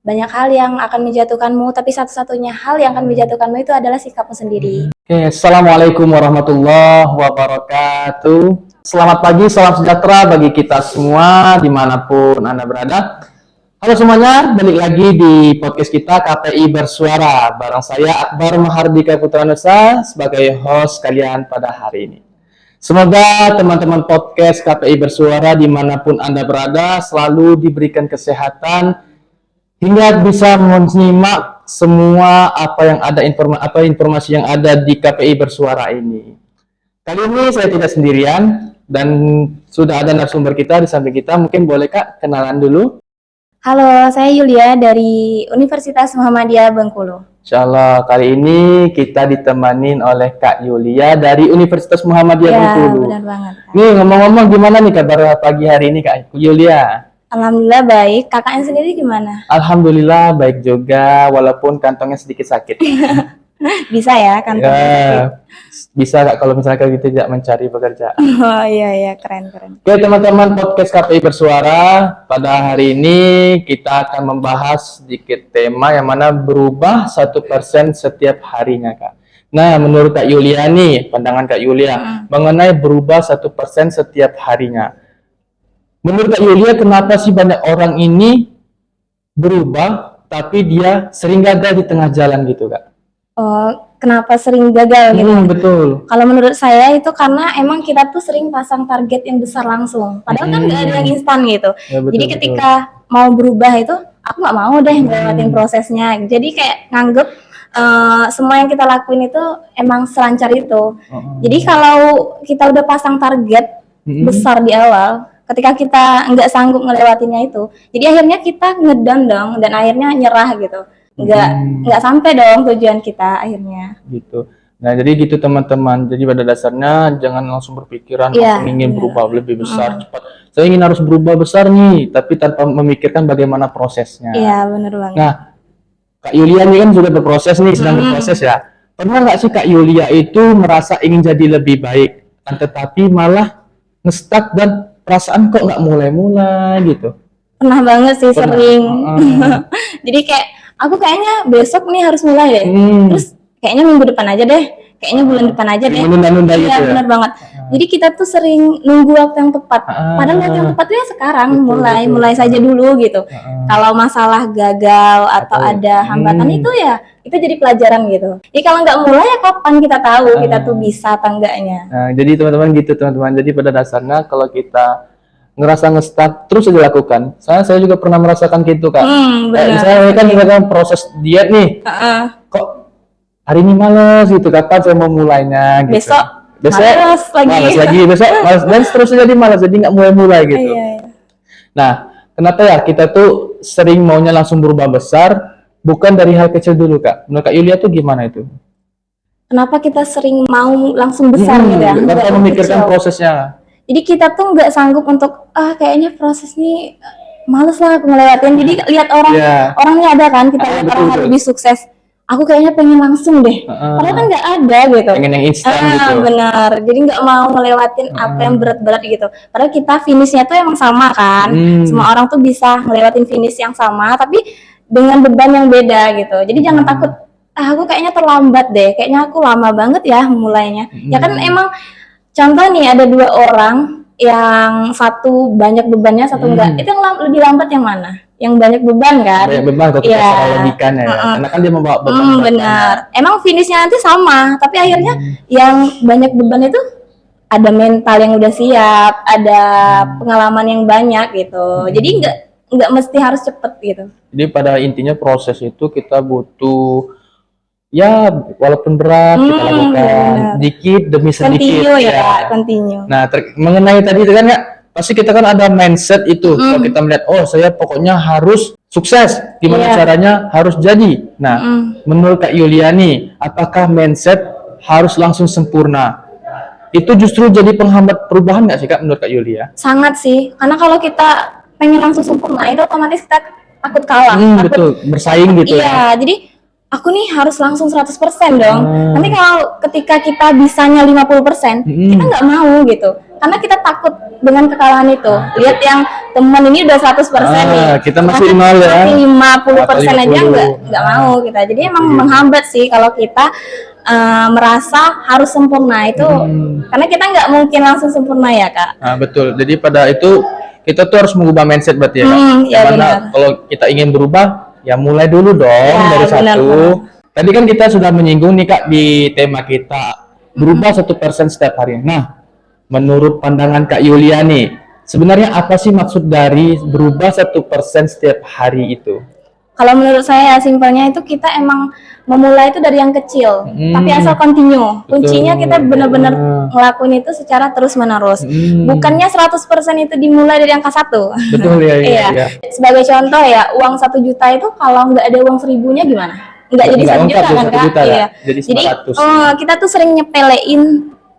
banyak hal yang akan menjatuhkanmu, tapi satu-satunya hal yang akan menjatuhkanmu itu adalah sikapmu sendiri. Oke, Assalamualaikum warahmatullahi wabarakatuh. Selamat pagi, salam sejahtera bagi kita semua dimanapun Anda berada. Halo semuanya, balik lagi di podcast kita KPI Bersuara. Bareng saya Akbar Mahardika Putra Nusa sebagai host kalian pada hari ini. Semoga teman-teman podcast KPI Bersuara dimanapun Anda berada selalu diberikan kesehatan hingga bisa menyimak semua informasi yang ada di KPI Bersuara ini. Kali ini saya tidak sendirian dan sudah ada narasumber kita di samping kita. Mungkin boleh Kak kenalan dulu? Halo, saya Yulia dari Universitas Muhammadiyah Bengkulu. Insyaallah kali ini kita ditemanin oleh Kak Yulia dari Universitas Muhammadiyah Bengkulu. Benar banget. Nih ngomong-ngomong, gimana nih kabar pagi hari ini Kak Yulia? Alhamdulillah baik. Kakaknya sendiri gimana? Alhamdulillah baik juga, walaupun kantongnya sedikit sakit. Bisa ya kantongnya sakit? Bisa Kak kalau misalnya kita tidak mencari pekerjaan. Oh iya, keren. Oke teman-teman podcast KPI Bersuara, pada hari ini kita akan membahas sedikit tema yang mana berubah 1% setiap harinya Kak. Nah menurut Kak Yulia nih, pandangan Kak Yulia mengenai berubah 1% setiap harinya. Menurut Kak Yulia, kenapa sih banyak orang ini berubah tapi dia sering gagal di tengah jalan gitu Kak? Oh, kenapa sering gagal gitu? Betul. Kalau menurut saya itu karena emang kita tuh sering pasang target yang besar langsung. Padahal kan nggak ada yang instan gitu. Ya, betul, jadi ketika mau berubah itu, aku nggak mau deh ngelewatin prosesnya. Jadi kayak nganggep semua yang kita lakuin itu emang selancar itu. Jadi kalau kita udah pasang target besar di awal, ketika kita nggak sanggup ngelewatinnya itu, jadi akhirnya kita ngedown dong dan akhirnya nyerah gitu. Nggak sampai dong tujuan kita akhirnya gitu. Nah jadi gitu teman-teman, jadi pada dasarnya jangan langsung berpikiran aku ingin berubah lebih besar cepat, saya ingin harus berubah besar nih, tapi tanpa memikirkan bagaimana prosesnya. Iya benar banget. Nah Kak Yulia ini kan sudah berproses nih, sedang berproses ya. Pernah nggak sih Kak Yulia itu merasa ingin jadi lebih baik, tetapi malah ngestak dan perasaan kok nggak mulai-mulai gitu? Pernah banget sih, sering. Jadi kayak aku kayaknya besok nih harus mulai deh. Terus kayaknya minggu depan aja deh. Kayaknya bulan depan aja deh. Menunda-nunda gitu ya. Benar banget. Jadi kita tuh sering nunggu waktu yang tepat. Padahal waktu yang tepat tuh ya sekarang, mulai saja dulu gitu. Kalau masalah gagal atau ada hambatan itu ya itu jadi pelajaran gitu. Jadi kalau nggak mulai ya kapan kita tahu kita tuh bisa atau enggaknya. Nah, jadi teman-teman gitu teman-teman. Jadi pada dasarnya kalau kita ngerasa ngestak terus dilakukan. Saya juga pernah merasakan gitu Kak. Misalnya kan kita proses diet nih. Kok hari ini males gitu, kapan saya mau mulainya gitu. Besok malas lagi, besok malas, dan seterusnya jadi malas, jadi nggak mulai-mulai gitu. Nah, kenapa ya kita tuh sering maunya langsung berubah besar, bukan dari hal kecil dulu Kak? Menurut Kak Yulia tuh gimana itu? Kenapa kita sering mau langsung besar gitu ya? Tanpa memikirkan prosesnya. Jadi kita tuh nggak sanggup untuk kayaknya proses ini males lah aku ngelewatin. Jadi lihat orangnya ada kan, kita lihat orang yang lebih sukses. Aku kayaknya pengen langsung deh. Padahal kan nggak ada gitu. Pengen yang instan gitu. Benar. Jadi nggak mau ngelewatin apa yang berat-berat gitu. Padahal kita finishnya tuh emang sama kan. Semua orang tuh bisa ngelewatin finish yang sama, tapi dengan beban yang beda gitu. Jadi jangan takut. Aku kayaknya terlambat deh. Kayaknya aku lama banget ya mulainya. Ya kan emang. Contoh nih ada dua orang yang satu banyak bebannya, satu enggak. Itu yang lebih lambat yang mana? Yang banyak beban kan? Banyak beban kalau kita secara logikanya ya. Karena kan dia membawa beban. Benar. Emang finishnya nanti sama, tapi akhirnya yang banyak beban itu ada mental yang udah siap, ada pengalaman yang banyak gitu. Jadi enggak mesti harus cepet gitu. Jadi pada intinya proses itu kita butuh ya walaupun berat kita lakukan dikit demi sedikit continue. Nah mengenai tadi itu kan Kak, pasti kita kan ada mindset itu. Kalau kita melihat saya pokoknya harus sukses, gimana caranya harus jadi. Nah menurut Kak Yulia nih, apakah mindset harus langsung sempurna? Itu justru jadi penghambat perubahan nggak sih Kak menurut Kak Yulia? Sangat sih, karena kalau kita pengen langsung sempurna itu otomatis kita takut kalah. Betul, bersaing gitu ya. Jadi aku nih harus langsung 100% dong. Nanti kalau ketika kita bisanya 50%, kita nggak mau gitu. Karena kita takut dengan kekalahan itu. Lihat yang teman ini udah 100% nih. Kita masih nol ya. Masih 50% aja 50. nggak mau kita. Jadi emang menghambat sih kalau kita merasa harus sempurna itu. Karena kita nggak mungkin langsung sempurna ya, Kak. Nah, betul. Jadi pada itu kita tuh harus mengubah mindset berarti ya, Kak. Ya, Karena benar. kalau kita ingin berubah, ya mulai dulu dong Ya, dari benar, satu. benar. Tadi kan kita sudah menyinggung nih Kak di tema kita berubah 1% setiap hari. Nah, menurut pandangan Kak Yulia nih, sebenarnya apa sih maksud dari berubah 1% setiap hari itu? Kalau menurut saya simpelnya itu kita emang memulai itu dari yang kecil, tapi asal continue. Kuncinya kita benar-benar ngelakuin itu secara terus-menerus. Bukannya 100% itu dimulai dari angka 1. Betul ya, iya. Sebagai contoh ya, uang 1 juta itu kalau nggak ada uang 1000-nya gimana? Nggak jadi 1 juta kan, Kak? Iya. Jadi Jadi 900. kita tuh sering nyepelein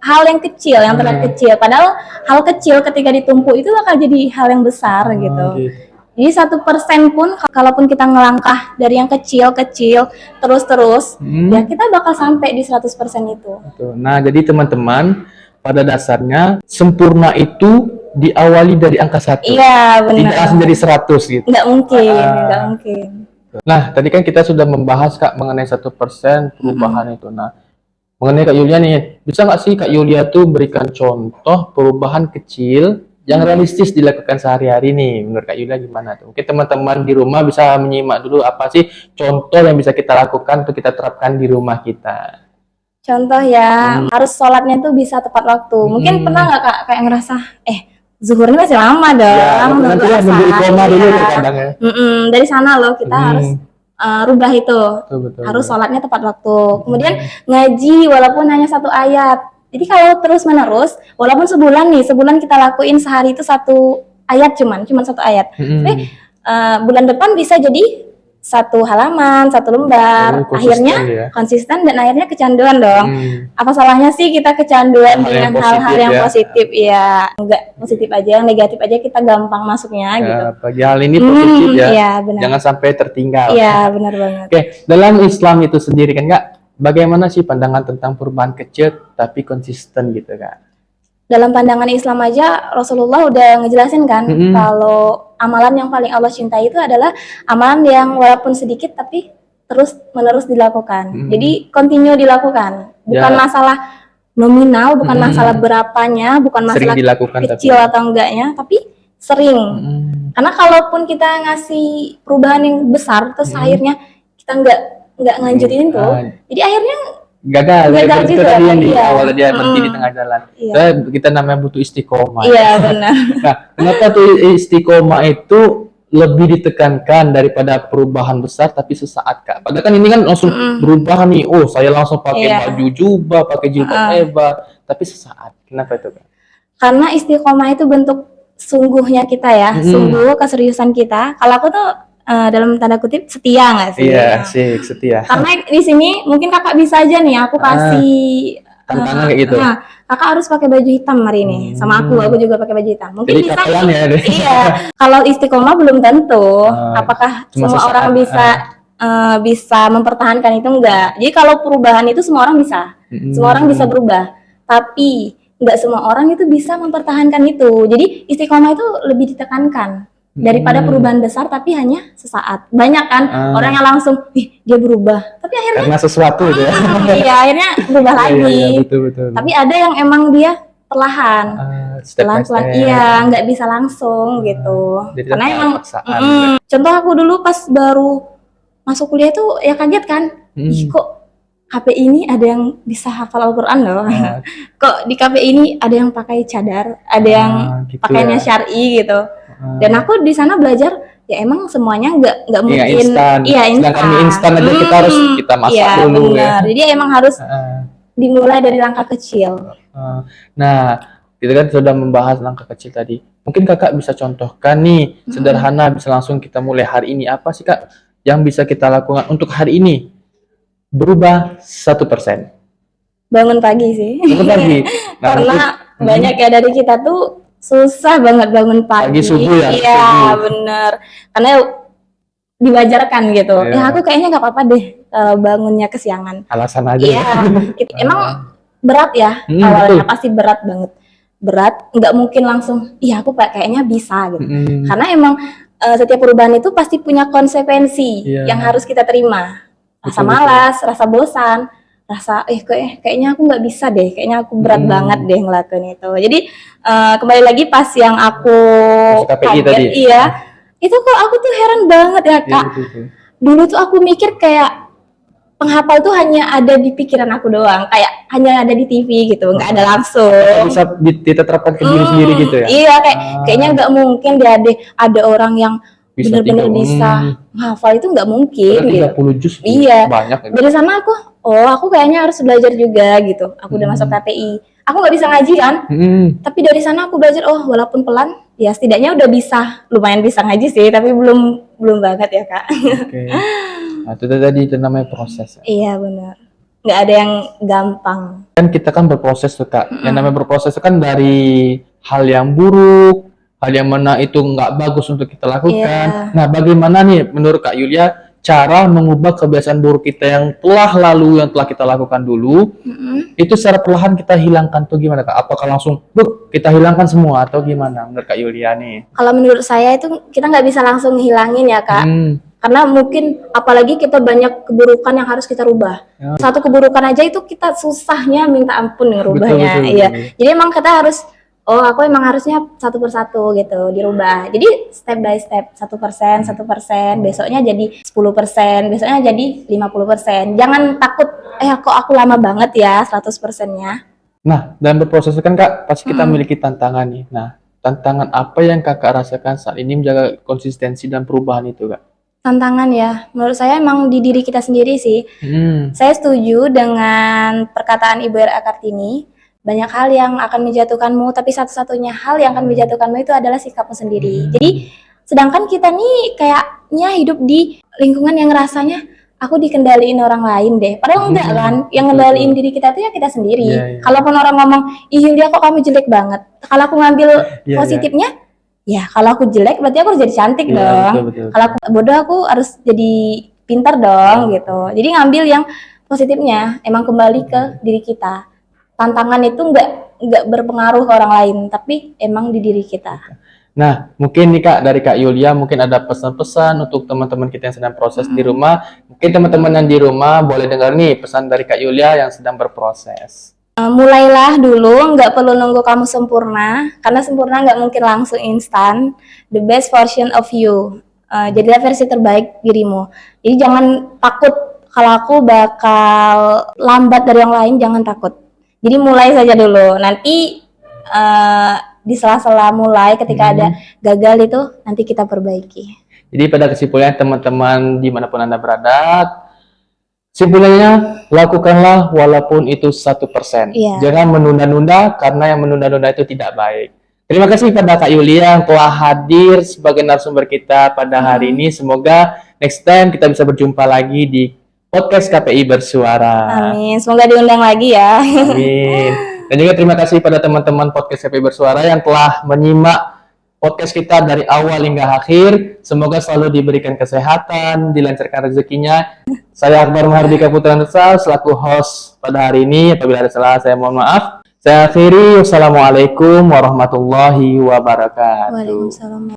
hal yang kecil, yang terlihat kecil. Padahal hal kecil ketika ditumpuk itu bakal jadi hal yang besar gitu. Jadi 1% pun, kalaupun kita ngelangkah dari yang kecil-kecil terus-terus, ya kita bakal sampai di 100% itu. Nah, jadi teman-teman, pada dasarnya sempurna itu diawali dari angka 1. Iya, benar. Tidak langsung jadi 100 gitu. Nggak mungkin. Nah, tadi kan kita sudah membahas Kak mengenai 1% perubahan itu. Nah, mengenai Kak Yulia nih, bisa nggak sih Kak Yulia tuh berikan contoh perubahan kecil yang realistis dilakukan sehari-hari nih? Menurut Kak Yulia gimana tuh? Mungkin teman-teman di rumah bisa menyimak dulu apa sih contoh yang bisa kita lakukan untuk kita terapkan di rumah kita. Contoh ya, harus sholatnya tuh bisa tepat waktu. Mungkin pernah nggak Kak kayak ngerasa, zuhur ini masih lama dong. Ya, nanti lah menjadi koma dulu kadang ya. Dari sana loh kita harus rubah itu. Betul. Harus sholatnya tepat waktu. Kemudian ngaji walaupun hanya 1 ayat. Jadi kalau terus menerus, walaupun sebulan kita lakuin sehari itu 1 ayat cuman 1 ayat. Tapi bulan depan bisa jadi 1 halaman, 1 lembar. Akhirnya konsisten dan akhirnya kecanduan dong. Apa salahnya sih kita kecanduan dengan hal-hal yang positif ya? Enggak positif aja, yang negatif aja kita gampang masuknya gitu. Bagi hal ini positif ya. Iya, benar. Jangan sampai tertinggal. Iya, benar banget. Oke, dalam Islam itu sendiri kan Kak, bagaimana sih pandangan tentang perubahan kecil tapi konsisten gitu Kak? Dalam pandangan Islam aja Rasulullah udah ngejelasin kan kalau amalan yang paling Allah cintai itu adalah amalan yang walaupun sedikit tapi terus menerus dilakukan. Jadi continue dilakukan. Bukan masalah nominal, bukan masalah berapanya, bukan masalah kecil atau enggaknya, tapi sering. Karena kalaupun kita ngasih perubahan yang besar terus akhirnya kita nggak ngelanjutin tuh, jadi akhirnya gagal itu juga tadi yang di iya. awal dia berhenti di tengah jalan. Kita namanya butuh istiqomah. Iya, benar. Nah, kenapa tuh istiqomah itu lebih ditekankan daripada perubahan besar tapi sesaat Kak? Padahal kan ini kan langsung berubah nih. Oh, saya langsung pakai baju jubah, pakai jilbab hebat, tapi sesaat. Kenapa itu Kak? Karena istiqomah itu bentuk sungguhnya kita ya, sungguh keseriusan kita. Kalau aku tuh dalam tanda kutip setia nggak sih? Iya, sih setia. Karena di sini mungkin kakak bisa aja nih, aku kasih tantangan kayak gitu. Kakak harus pakai baju hitam hari ini, sama aku juga pakai baju hitam. Mungkin jadi bisa ya, iya. Kalau istiqomah belum tentu. Apakah semua orang bisa mempertahankan itu? Enggak. Jadi kalau perubahan itu semua orang bisa, semua orang bisa berubah. Tapi nggak semua orang itu bisa mempertahankan itu. Jadi istiqomah itu lebih ditekankan daripada perubahan besar tapi hanya sesaat. Banyak kan orang yang langsung dia berubah tapi akhirnya karena sesuatu ya. Iya, akhirnya berubah lagi. Iya, betul. Tapi ada yang emang dia perlahan, pelan-pelan. Iya, nggak bisa langsung gitu. Jadi karena emang contoh aku dulu pas baru masuk kuliah itu ya kaget kan, kok KPI ini ada yang bisa hafal Al-Quran loh. Kok di KPI ini ada yang pakai cadar, ada yang gitu pakainya syar'i gitu. Dan aku di sana belajar ya emang semuanya nggak mungkin instan. Sedangkan mie instan aja kita harus kita masak dulu benar. Jadi emang harus dimulai dari langkah kecil. Nah, kita kan sudah membahas langkah kecil tadi. Mungkin kakak bisa contohkan nih sederhana, bisa langsung kita mulai hari ini. Apa sih kak yang bisa kita lakukan untuk hari ini berubah 1%? Bangun pagi sih. Bangun pagi. Nah, karena banyak ya dari kita tuh susah banget bangun pagi. Subuh ya? Iya, bener. Karena diwajarkan gitu. Iya. Ya aku kayaknya nggak apa-apa deh bangunnya kesiangan. Alasan aja. Iya, emang berat ya awalnya, betul. pasti berat banget. Berat, nggak mungkin langsung, iya aku kayaknya bisa gitu. Karena emang setiap perubahan itu pasti punya konsekuensi Iya. yang harus kita terima. Rasa Betul, malas, rasa bosan, rasa kayaknya aku nggak bisa deh, kayaknya aku berat banget deh ngelakuin itu. Jadi kembali lagi pas yang aku Masuk KPI tadi. iya, itu kok aku tuh heran banget ya Iya, Kak. betul. Dulu tuh aku mikir kayak penghafal tuh hanya ada di pikiran aku doang, kayak hanya ada di TV gitu, nggak ada langsung. Bisa diterapkan ke diri sendiri gitu ya. Iya, kayaknya nggak mungkin deh ada orang yang Bisa benar-benar tiga, bisa menghafal, itu nggak mungkin gitu. 30 juz. Iya. Banyak ya. Dari sana aku kayaknya harus belajar juga gitu. Aku udah masuk KPI. Aku nggak bisa ngaji kan, tapi dari sana aku belajar, walaupun pelan, ya setidaknya udah bisa, lumayan bisa ngaji sih, tapi belum banget ya Kak. Oke. Nah, itu tadi itu namanya proses. Iya benar. Nggak ada yang gampang. Kan kita kan berproses tuh Kak. Yang namanya berproses itu kan dari hal yang buruk, hal yang mana itu nggak bagus untuk kita lakukan. Iya. Nah, bagaimana nih menurut Kak Yulia cara mengubah kebiasaan buruk kita yang telah lalu, yang telah kita lakukan dulu, itu secara perlahan kita hilangkan tuh gimana Kak? Apakah langsung kita hilangkan semua atau gimana menurut Kak Yulia nih? Kalau menurut saya itu kita nggak bisa langsung hilangin ya Kak. Karena mungkin apalagi kita banyak keburukan yang harus kita rubah. Ya. Satu keburukan aja itu kita susahnya minta ampun ngerubahnya. Iya. Jadi emang kita harus, aku emang harusnya satu persatu gitu dirubah. Jadi step by step, 1%, besoknya jadi 10%, besoknya jadi 50%. Jangan takut, kok aku lama banget ya 100%-nya. Nah, dalam berproses itu kan Kak, pasti kita memiliki tantangan nih. Nah, tantangan apa yang Kakak rasakan saat ini menjaga konsistensi dan perubahan itu Kak? Tantangan ya, menurut saya emang di diri kita sendiri sih. Saya setuju dengan perkataan Ibu R.A. Kartini, banyak hal yang akan menjatuhkanmu, tapi satu-satunya hal yang akan menjatuhkanmu itu adalah sikapmu sendiri. Jadi, sedangkan kita nih kayaknya hidup di lingkungan yang rasanya aku dikendaliin orang lain deh. Padahal enggak kan, yang ngendaliin diri kita itu ya kita sendiri. Kalaupun orang ngomong, ih Yulia kok kamu jelek banget. Kalau aku ngambil positifnya, ya kalau aku jelek berarti aku harus jadi cantik dong. Betul. Kalau aku bodoh aku harus jadi pintar dong gitu. Jadi ngambil yang positifnya, emang kembali ke diri kita. Tantangan itu nggak berpengaruh ke orang lain, tapi emang di diri kita. Nah, mungkin nih Kak, dari Kak Yulia mungkin ada pesan-pesan untuk teman-teman kita yang sedang proses di rumah. Mungkin teman-teman yang di rumah boleh dengar nih pesan dari Kak Yulia yang sedang berproses. Mulailah dulu, nggak perlu nunggu kamu sempurna, karena sempurna nggak mungkin langsung instan. The best version of you, jadilah versi terbaik dirimu. Jadi jangan takut kalau aku bakal lambat dari yang lain, jangan takut. Jadi mulai saja dulu, nanti di sela-sela mulai ketika ada gagal itu, nanti kita perbaiki. Jadi pada kesimpulannya teman-teman dimanapun Anda berada, simpulannya, lakukanlah walaupun itu 1%. Jangan menunda-nunda, karena yang menunda-nunda itu tidak baik. Terima kasih pada Kak Yulia yang telah hadir sebagai narasumber kita pada hari ini. Semoga next time kita bisa berjumpa lagi di podcast KPI Bersuara. Amin, semoga diundang lagi ya. Amin. Dan juga terima kasih pada teman-teman podcast KPI Bersuara yang telah menyimak podcast kita dari awal hingga akhir. Semoga selalu diberikan kesehatan, dilancarkan rezekinya. Saya Akbar Mahardika Putra Nusa selaku host pada hari ini. Apabila ada salah, saya mohon maaf. Saya akhiri. Wassalamualaikum warahmatullahi wabarakatuh. Waalaikumsalam.